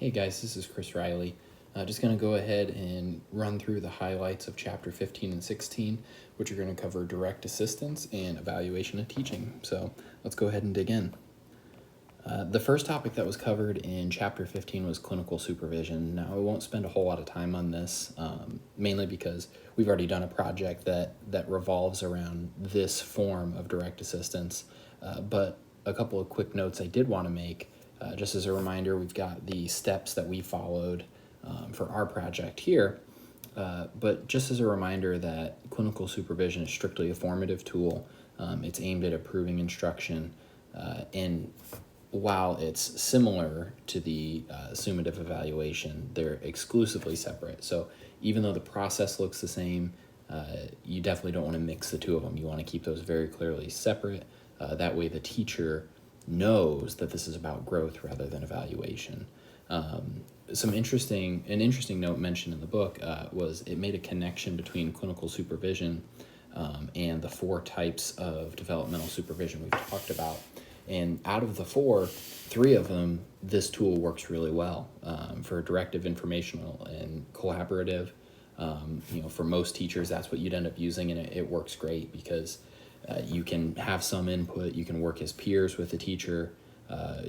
Hey guys, this is Chris Riley. Just going to go ahead and run through the highlights of chapter 15 and 16, which are going to cover direct assistance and evaluation of teaching. So let's go ahead and dig in. The first topic that was covered in chapter 15 was clinical supervision. Now, I won't spend a whole lot of time on this, mainly because we've already done a project that revolves around this form of direct assistance. But a couple of quick notes I did want to make. Just as a reminder, we've got the steps that we followed for our project here. But just as a reminder that clinical supervision is strictly a formative tool. It's aimed at improving instruction, and while it's similar to the summative evaluation, they're exclusively separate. So even though the process looks the same, you definitely don't want to mix the two of them. You want to keep those very clearly separate. That way the teacher knows that this is about growth rather than evaluation. An interesting note mentioned in the book was it made a connection between clinical supervision and the 4 types of developmental supervision we've talked about. And out of the 4, 3 of them, this tool works really well for directive, informational, and collaborative. For most teachers, that's what you'd end up using, and it works great because you can have some input, you can work as peers with the teacher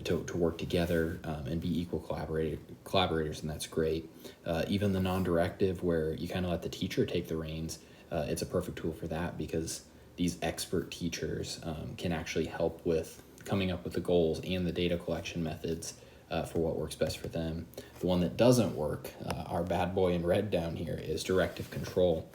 to work together and be equal collaborators, and that's great. Even the non-directive, where you kind of let the teacher take the reins, it's a perfect tool for that because these expert teachers can actually help with coming up with the goals and the data collection methods for what works best for them. The one that doesn't work, our bad boy in red down here, is directive control.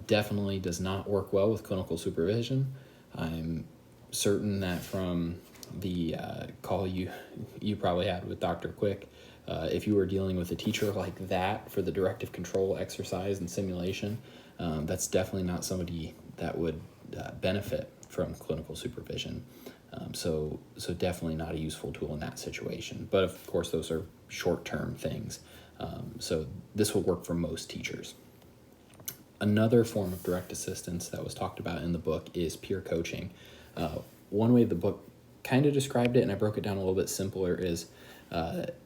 Definitely does not work well with clinical supervision. I'm certain that from the call you probably had with Dr. Quick, if you were dealing with a teacher like that for the directive control exercise and simulation, that's definitely not somebody that would benefit from clinical supervision. So definitely not a useful tool in that situation. But of course, those are short-term things. So this will work for most teachers. Another form of direct assistance that was talked about in the book is peer coaching. One way the book kind of described it, and I broke it down a little bit simpler, is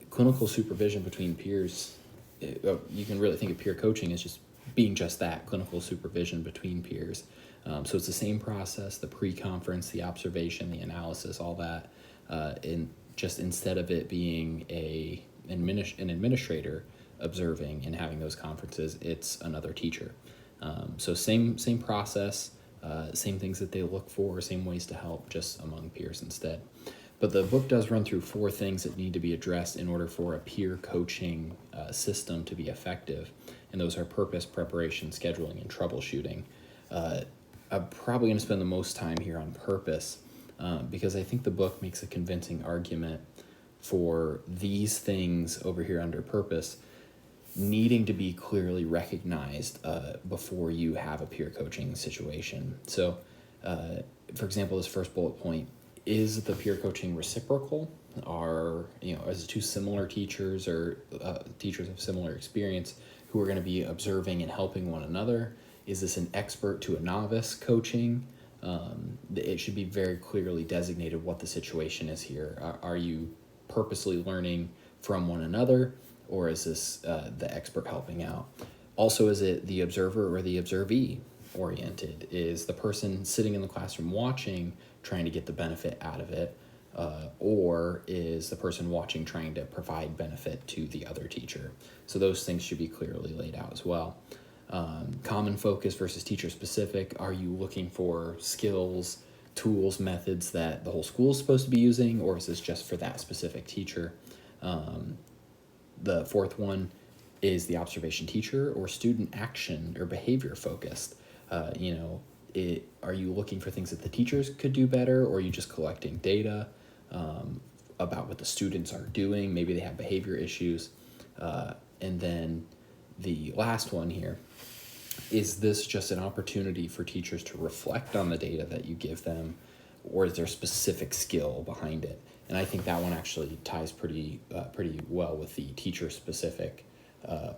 clinical supervision between peers. You can really think of peer coaching as just being just that, clinical supervision between peers. So it's the same process, the pre-conference, the observation, the analysis, all that. And just instead of it being an administrator observing and having those conferences, it's another teacher. So same process, same things that they look for, same ways to help, just among peers instead. But the book does run through 4 things that need to be addressed in order for a peer coaching system to be effective. And those are purpose, preparation, scheduling, and troubleshooting. I'm probably going to spend the most time here on purpose because I think the book makes a convincing argument for these things over here under purpose needing to be clearly recognized before you have a peer coaching situation. So, for example, this first bullet point, is the peer coaching reciprocal? Is it 2 similar teachers or teachers of similar experience who are going to be observing and helping one another? Is this an expert to a novice coaching? It should be very clearly designated what the situation is here. Are you purposely learning from one another, or is this the expert helping out? Also, is it the observer or the observee oriented? Is the person sitting in the classroom watching trying to get the benefit out of it, or is the person watching trying to provide benefit to the other teacher? So those things should be clearly laid out as well. Common focus versus teacher specific. Are you looking for skills, tools, methods that the whole school is supposed to be using, or is this just for that specific teacher? The 4th one is the observation teacher or student action or behavior focused. Are you looking for things that the teachers could do better, or are you just collecting data about what the students are doing? Maybe they have behavior issues. And then the last one here, is this just an opportunity for teachers to reflect on the data that you give them, or is there specific skill behind it? And I think that one actually ties pretty well with the teacher-specific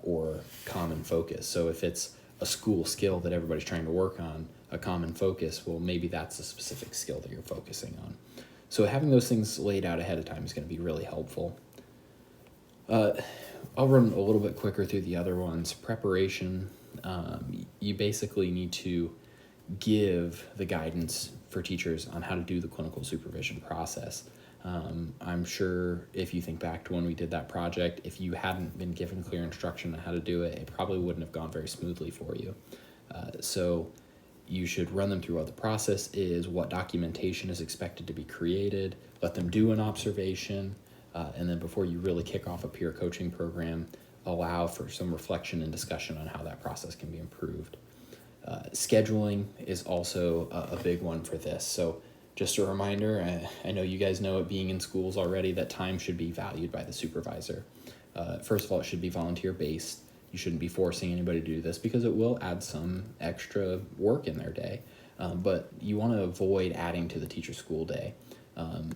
or common focus. So if it's a school skill that everybody's trying to work on, a common focus, well, maybe that's a specific skill that you're focusing on. So having those things laid out ahead of time is going to be really helpful. I'll run a little bit quicker through the other ones. Preparation, you basically need to give the guidance for teachers on how to do the clinical supervision process. I'm sure if you think back to when we did that project, if you hadn't been given clear instruction on how to do it, it probably wouldn't have gone very smoothly for you. So you should run them through what the process is, what documentation is expected to be created, let them do an observation, and then before you really kick off a peer coaching program, allow for some reflection and discussion on how that process can be improved. Scheduling is also a big one for this. So just a reminder, I know you guys know it being in schools already, that time should be valued by the supervisor. First of all, it should be volunteer-based. You shouldn't be forcing anybody to do this because it will add some extra work in their day. But you want to avoid adding to the teacher school day.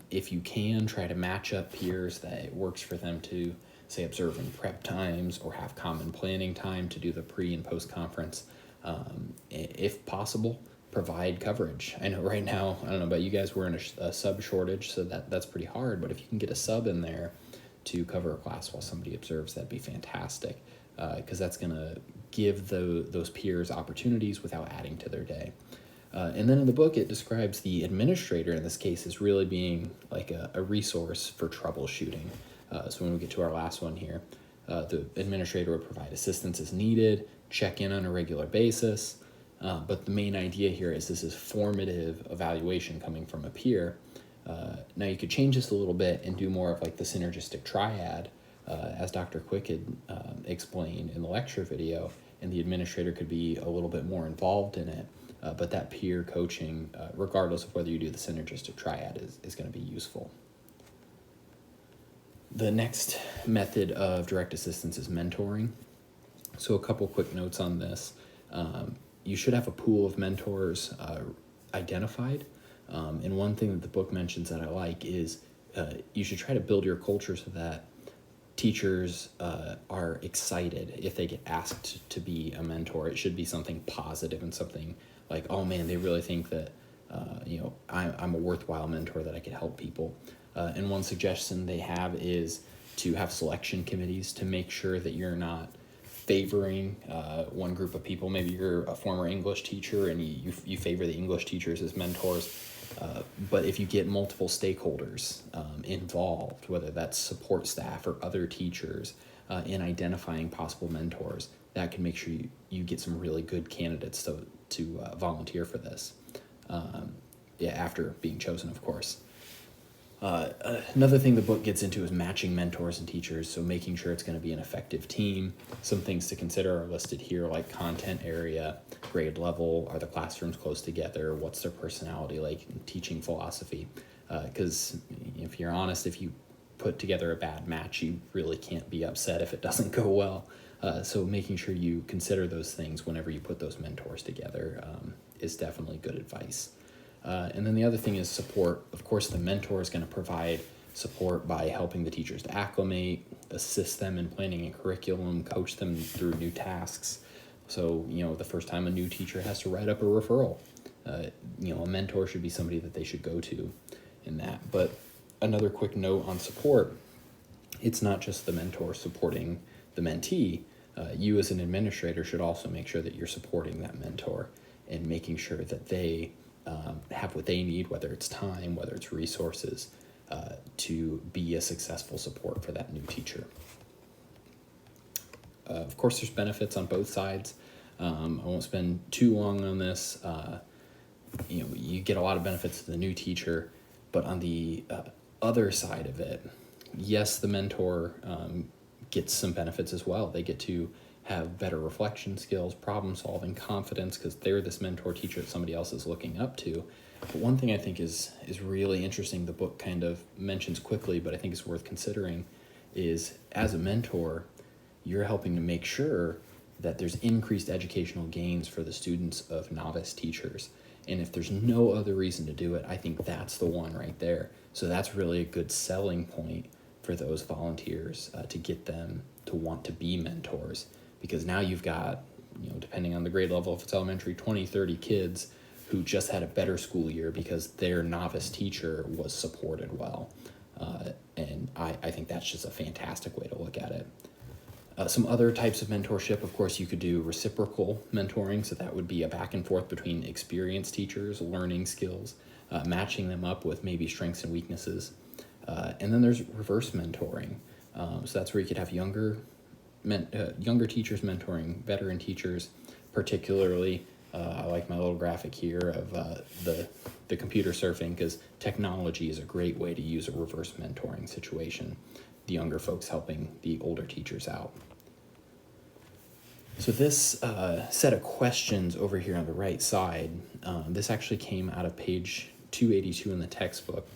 If you can, try to match up peers that it works for them to, say, observe in prep times or have common planning time to do the pre and post conference. If possible, provide coverage. I know right now, I don't know about you guys, we're in a sub shortage, so that's pretty hard, but if you can get a sub in there to cover a class while somebody observes, that'd be fantastic, because that's going to give those peers opportunities without adding to their day. And then in the book, it describes the administrator in this case as really being like a resource for troubleshooting. So when we get to our last one here, the administrator would provide assistance as needed, check in on a regular basis. But the main idea here is this is formative evaluation coming from a peer. Now you could change this a little bit and do more of like the synergistic triad, as Dr. Quick had explained in the lecture video, and the administrator could be a little bit more involved in it. But that peer coaching, regardless of whether you do the synergistic triad, is going to be useful. The next method of direct assistance is mentoring. So a couple quick notes on this. You should have a pool of mentors identified. And one thing that the book mentions that I like is you should try to build your culture so that teachers are excited if they get asked to be a mentor. It should be something positive and something like, oh man, they really think that I'm a worthwhile mentor, that I could help people. And one suggestion they have is to have selection committees to make sure that you're not favoring one group of people. Maybe you're a former English teacher and you favor the English teachers as mentors. But if you get multiple stakeholders involved, whether that's support staff or other teachers, in identifying possible mentors, that can make sure you get some really good candidates to volunteer for this. After being chosen, of course. Another thing the book gets into is matching mentors and teachers, so making sure it's going to be an effective team. Some things to consider are listed here, like content area, grade level, are the classrooms close together, what's their personality like, teaching philosophy. Because if you're honest, if you put together a bad match, you really can't be upset if it doesn't go well. So making sure you consider those things whenever you put those mentors together is definitely good advice. And then the other thing is support. Of course, the mentor is going to provide support by helping the teachers to acclimate, assist them in planning a curriculum, coach them through new tasks. So, the first time a new teacher has to write up a referral, a mentor should be somebody that they should go to in that. But another quick note on support, it's not just the mentor supporting the mentee. You as an administrator should also make sure that you're supporting that mentor and making sure that they have what they need, whether it's time, whether it's resources, to be a successful support for that new teacher. Of course, there's benefits on both sides. I won't spend too long on this. You get a lot of benefits to the new teacher, but on the other side of it, yes, the mentor gets some benefits as well. They get to have better reflection skills, problem solving, confidence, because they're this mentor teacher that somebody else is looking up to. But one thing I think is really interesting, the book kind of mentions quickly, but I think it's worth considering, is as a mentor, you're helping to make sure that there's increased educational gains for the students of novice teachers. And if there's no other reason to do it, I think that's the one right there. So that's really a good selling point for those volunteers to get them to want to be mentors. Because now you've got, depending on the grade level, if it's elementary, 20, 30 kids who just had a better school year because their novice teacher was supported well. And I think that's just a fantastic way to look at it. Some other types of mentorship, of course, you could do reciprocal mentoring. So that would be a back and forth between experienced teachers, learning skills, matching them up with maybe strengths and weaknesses. And then there's reverse mentoring. So that's where you could have younger teachers mentoring veteran teachers, particularly. I like my little graphic here of the computer surfing, because technology is a great way to use a reverse mentoring situation. The younger folks helping the older teachers out. So this set of questions over here on the right side, this actually came out of page 282 in the textbook.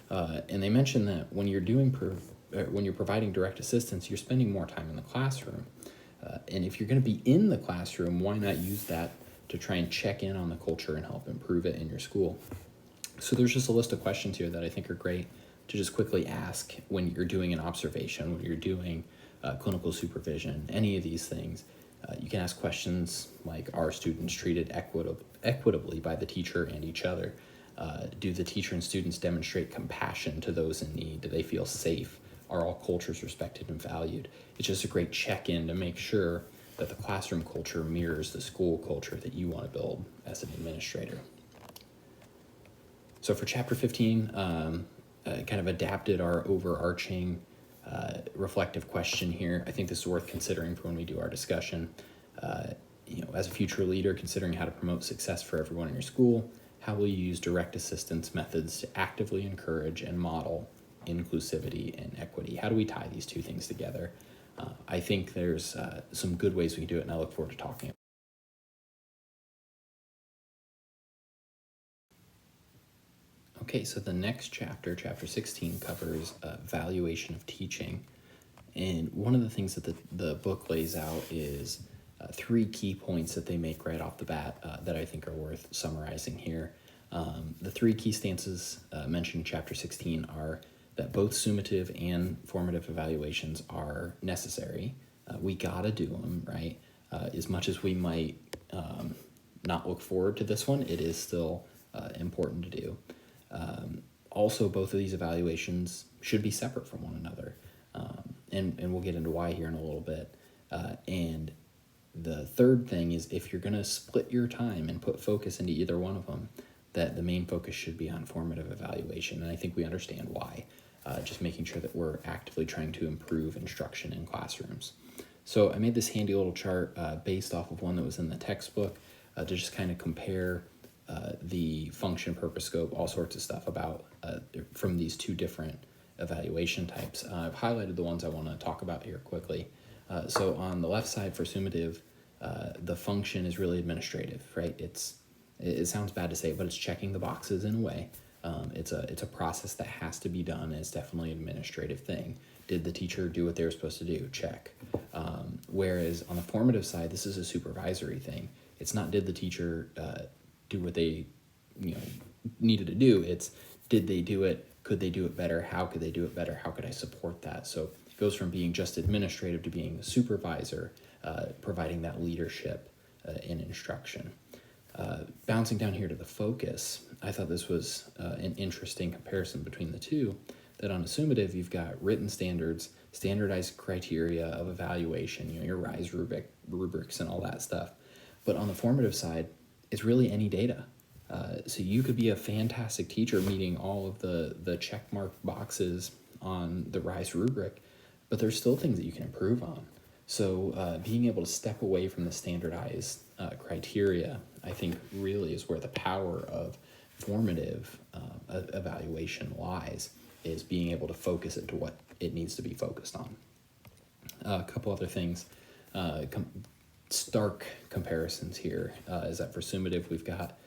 And they mentioned that when you're providing direct assistance, you're spending more time in the classroom. And if you're going to be in the classroom, why not use that to try and check in on the culture and help improve it in your school? So there's just a list of questions here that I think are great to just quickly ask when you're doing an observation, when you're doing clinical supervision, any of these things. You can ask questions like, are students treated equitably by the teacher and each other? Do the teacher and students demonstrate compassion to those in need? Do they feel safe? Are all cultures respected and valued? It's just a great check-in to make sure that the classroom culture mirrors the school culture that you want to build as an administrator. So for chapter 15, kind of adapted our overarching reflective question here. I think this is worth considering for when we do our discussion. As a future leader, considering how to promote success for everyone in your school, how will you use direct assistance methods to actively encourage and model inclusivity and equity? How do we tie these two things together? I think there's some good ways we can do it, and I look forward to talking about it. Okay, so the next chapter, chapter 16, covers valuation of teaching. And one of the things that the book lays out is 3 key points that they make right off the bat that I think are worth summarizing here. The 3 key stances mentioned in chapter 16 are that both summative and formative evaluations are necessary. We gotta do them, right? As much as we might not look forward to this one, it is still important to do. Also, both of these evaluations should be separate from one another. And we'll get into why here in a little bit. And the third thing is, if you're going to split your time and put focus into either one of them, that the main focus should be on formative evaluation. And I think we understand why. Just making sure that we're actively trying to improve instruction in classrooms. So I made this handy little chart based off of one that was in the textbook to just kind of compare the function, purpose, scope, all sorts of stuff about from these 2 different evaluation types. I've highlighted the ones I want to talk about here quickly. So on the left side for summative, the function is really administrative, right? It sounds bad to say, but it's checking the boxes in a way. It's a process that has to be done, and it's definitely an administrative thing. Did the teacher do what they were supposed to do? Check. Whereas on the formative side, this is a supervisory thing. It's not did the teacher do what they needed to do. It's did they do it? Could they do it better? How could they do it better? How could I support that? So it goes from being just administrative to being a supervisor, providing that leadership in instruction. Bouncing down here to the focus, I thought this was an interesting comparison between the two, that on a summative, you've got written standards, standardized criteria of evaluation, your RISE rubrics and all that stuff. But on the formative side, it's really any data. So you could be a fantastic teacher meeting all of the check mark boxes on the RISE rubric, but there's still things that you can improve on. So being able to step away from the standardized criteria, I think really is where the power of formative evaluation lies, is being able to focus it to what it needs to be focused on. A couple other things, stark comparisons here, is that for summative, we've got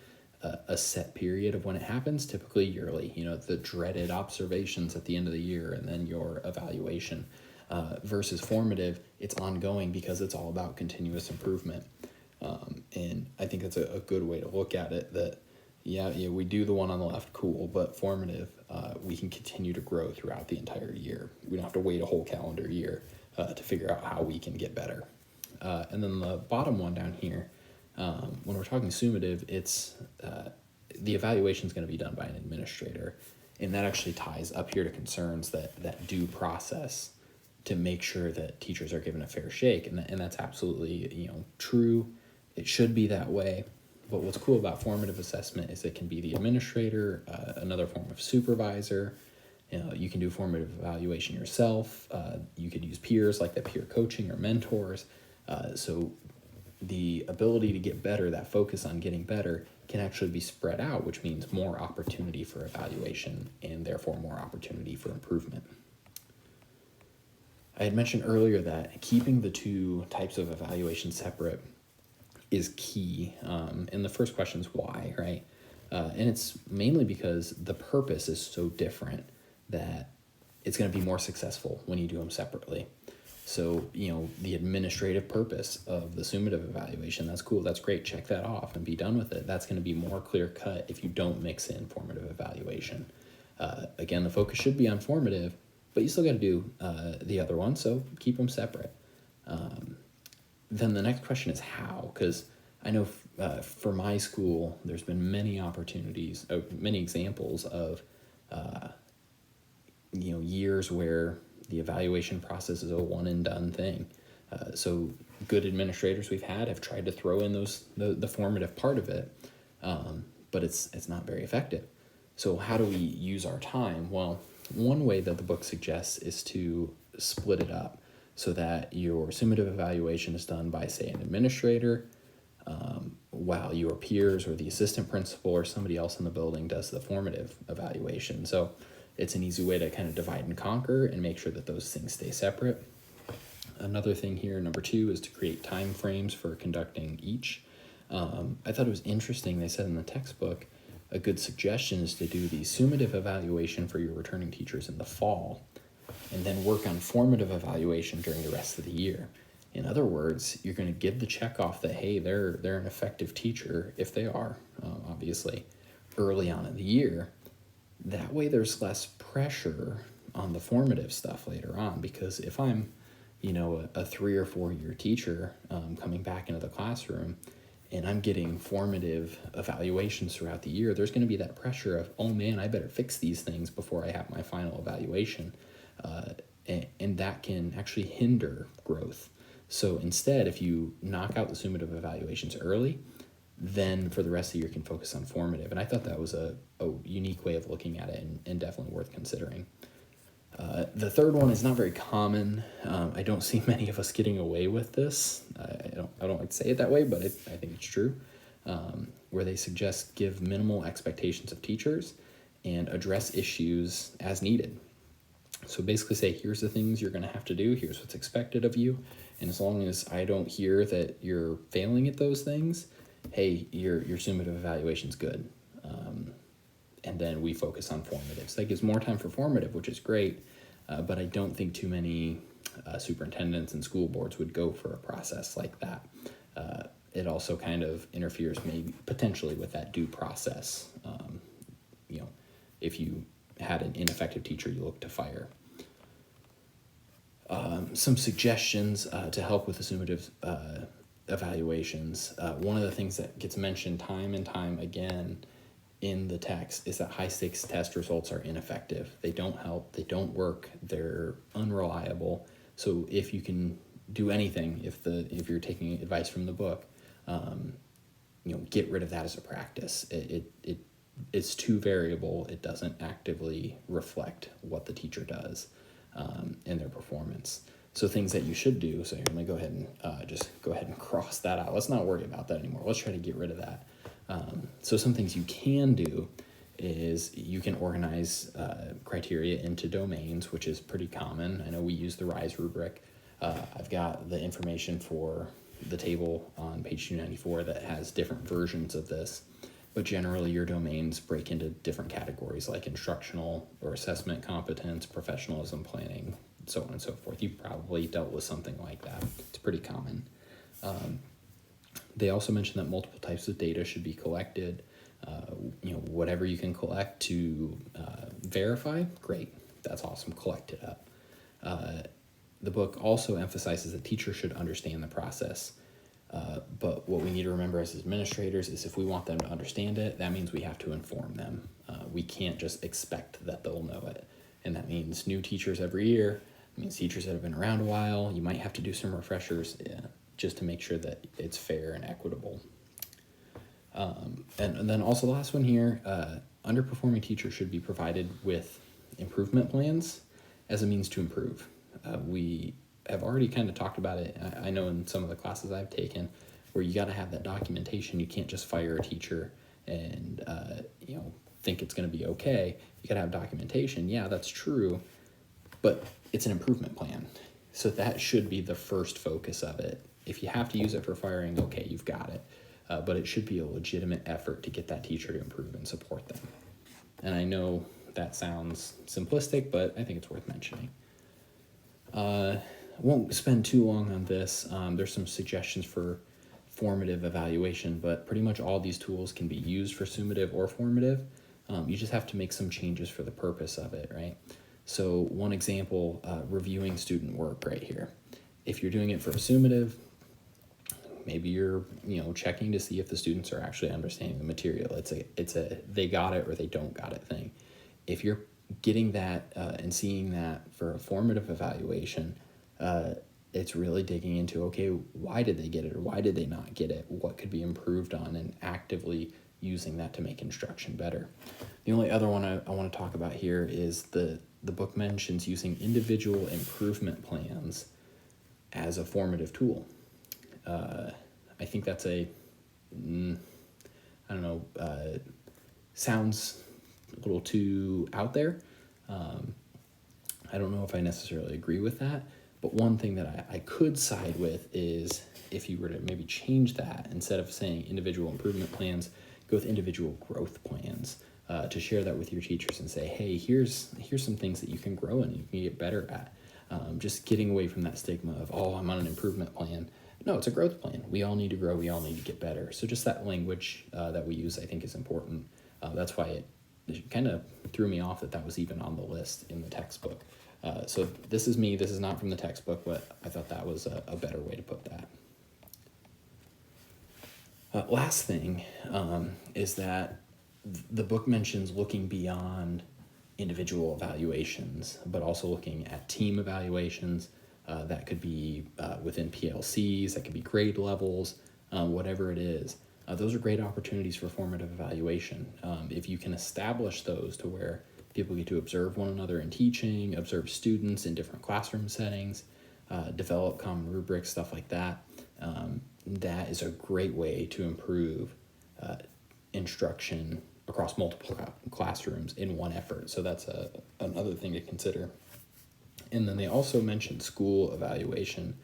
a set period of when it happens, typically yearly, the dreaded observations at the end of the year and then your evaluation. Versus formative, it's ongoing because it's all about continuous improvement. And I think that's a good way to look at it, that we do the one on the left, cool, but formative, we can continue to grow throughout the entire year. We don't have to wait a whole calendar year to figure out how we can get better. And then the bottom one down here, when we're talking summative, it's the evaluation is going to be done by an administrator. And that actually ties up here to concerns that due process to make sure that teachers are given a fair shake. And that's absolutely, true. It should be that way. But what's cool about formative assessment is it can be the administrator, another form of supervisor. You can do formative evaluation yourself. You could use peers like that peer coaching or mentors. So the ability to get better, that focus on getting better, can actually be spread out, which means more opportunity for evaluation and therefore more opportunity for improvement. I had mentioned earlier that keeping the two types of evaluation separate is key. And the first question is why, right? And it's mainly because the purpose is so different that it's going to be more successful when you do them separately. So, the administrative purpose of the summative evaluation, that's cool, that's great, check that off and be done with it. That's going to be more clear cut if you don't mix in formative evaluation. Again, the focus should be on formative, but you still got to do the other one, so keep them separate. Then the next question is how, because I know for my school, there's been many opportunities, many examples of, years where the evaluation process is a one and done thing. So good administrators we've had have tried to throw in the formative part of it, but it's not very effective. So how do we use our time? Well, one way that the book suggests is to split it up so that your summative evaluation is done by, say, an administrator, while your peers or the assistant principal or somebody else in the building does the formative evaluation. So it's an easy way to kind of divide and conquer and make sure that those things stay separate. Another thing here, number 2, is to create time frames for conducting each. I thought it was interesting, they said in the textbook, a good suggestion is to do the summative evaluation for your returning teachers in the fall, and then work on formative evaluation during the rest of the year. In other words, you're going to give the check off that, hey, they're an effective teacher, if they are, obviously, early on in the year. That way there's less pressure on the formative stuff later on, because if I'm, a 3 or 4 year teacher coming back into the classroom and I'm getting formative evaluations throughout the year, there's going to be that pressure of, oh man, I better fix these things before I have my final evaluation. And that can actually hinder growth. So instead, if you knock out the summative evaluations early, then for the rest of the year you can focus on formative. And I thought that was a unique way of looking at it and definitely worth considering. The third one is not very common. I don't see many of us getting away with this. I don't like to say it that way, but I think it's true. Where they suggest give minimal expectations of teachers and address issues as needed. So basically say, here's the things you're going to have to do, here's what's expected of you, and as long as I don't hear that you're failing at those things, hey, your summative evaluation's good. And then we focus on formative. So that gives more time for formative, which is great, but I don't think too many superintendents and school boards would go for a process like that. It also kind of interferes maybe potentially with that due process. If you had an ineffective teacher you look to fire. Some suggestions to help with the summative evaluations. One of the things that gets mentioned time and time again in the text is that high stakes test results are ineffective. They don't help, they don't work, they're unreliable. So if you can do anything, if you're taking advice from the book, get rid of that as a practice. It's too variable. It doesn't actively reflect what the teacher does in their performance. So things that you should do, so here, let me go ahead and just go ahead and cross that out. Let's not worry about that anymore. Let's try to get rid of that. So some things you can do is you can organize criteria into domains, which is pretty common. I know we use the RISE rubric. I've got the information for the table on page 294 that has different versions of this, but generally your domains break into different categories like instructional or assessment competence, professionalism, planning, so on and so forth. You've probably dealt with something like that. It's pretty common. They also mentioned that multiple types of data should be collected. Whatever you can collect to verify, great. That's awesome. Collect it up. The book also emphasizes that teachers should understand the process. But what we need to remember as administrators is if we want them to understand it, that means we have to inform them. We can't just expect that they'll know it. And that means new teachers every year. It means teachers that have been around a while. You might have to do some refreshers just to make sure that it's fair and equitable. And then also the last one here, underperforming teachers should be provided with improvement plans as a means to improve. We have already kind of talked about it. I know in some of the classes I've taken where you got to have that documentation. You can't just fire a teacher and, think it's going to be okay. You got to have documentation. Yeah, that's true, but it's an improvement plan. So that should be the first focus of it. If you have to use it for firing, okay, you've got it. But it should be a legitimate effort to get that teacher to improve and support them. And I know that sounds simplistic, but I think it's worth mentioning. Won't spend too long on this. There's some suggestions for formative evaluation, but pretty much all these tools can be used for summative or formative. You just have to make some changes for the purpose of it, right? So one example, reviewing student work right here. If you're doing it for a summative, maybe you're checking to see if the students are actually understanding the material. It's a they got it or they don't got it thing. If you're getting that and seeing that for a formative evaluation, it's really digging into, okay, why did they get it or why did they not get it? What could be improved on, and actively using that to make instruction better. The only other one I want to talk about here is the book mentions using individual improvement plans as a formative tool. I think that's sounds a little too out there. I don't know if I necessarily agree with that, but one thing that I could side with is if you were to maybe change that, instead of saying individual improvement plans, go with individual growth plans, to share that with your teachers and say, hey, here's some things that you can grow and you can get better at. Just getting away from that stigma of, oh, I'm on an improvement plan. No, it's a growth plan. We all need to grow. We all need to get better. So just that language that we use, I think, is important. That's why it kind of threw me off that was even on the list in the textbook. So this is me. This is not from the textbook, but I thought that was a better way to put that. Last thing is that the book mentions looking beyond individual evaluations, but also looking at team evaluations. That could be within PLCs, that could be grade levels, whatever it is. Those are great opportunities for formative evaluation. If you can establish those to where people get to observe one another in teaching, observe students in different classroom settings, develop common rubrics, stuff like that, that is a great way to improve instruction across multiple classrooms in one effort. So that's another thing to consider. And then they also mentioned school evaluation,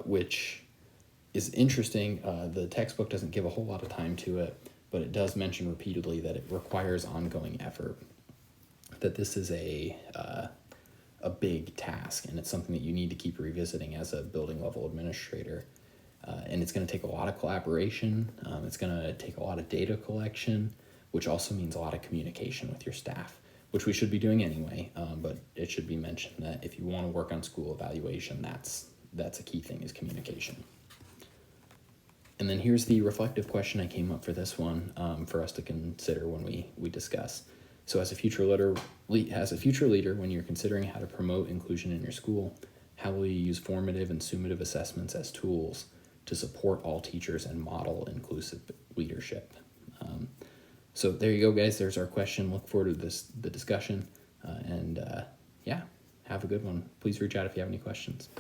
which is interesting. The textbook doesn't give a whole lot of time to it, but it does mention repeatedly that it requires ongoing effort, that this is a big task, and it's something that you need to keep revisiting as a building level administrator. And it's going to take a lot of collaboration. It's going to take a lot of data collection, which also means a lot of communication with your staff, which we should be doing anyway. But it should be mentioned that if you want to work on school evaluation, that's a key thing, is communication. And then here's the reflective question I came up for this one, for us to consider when we discuss. So as a future leader, when you're considering how to promote inclusion in your school, how will you use formative and summative assessments as tools to support all teachers and model inclusive leadership? So there you go, guys. There's our question. Look forward to the discussion. And have a good one. Please reach out if you have any questions.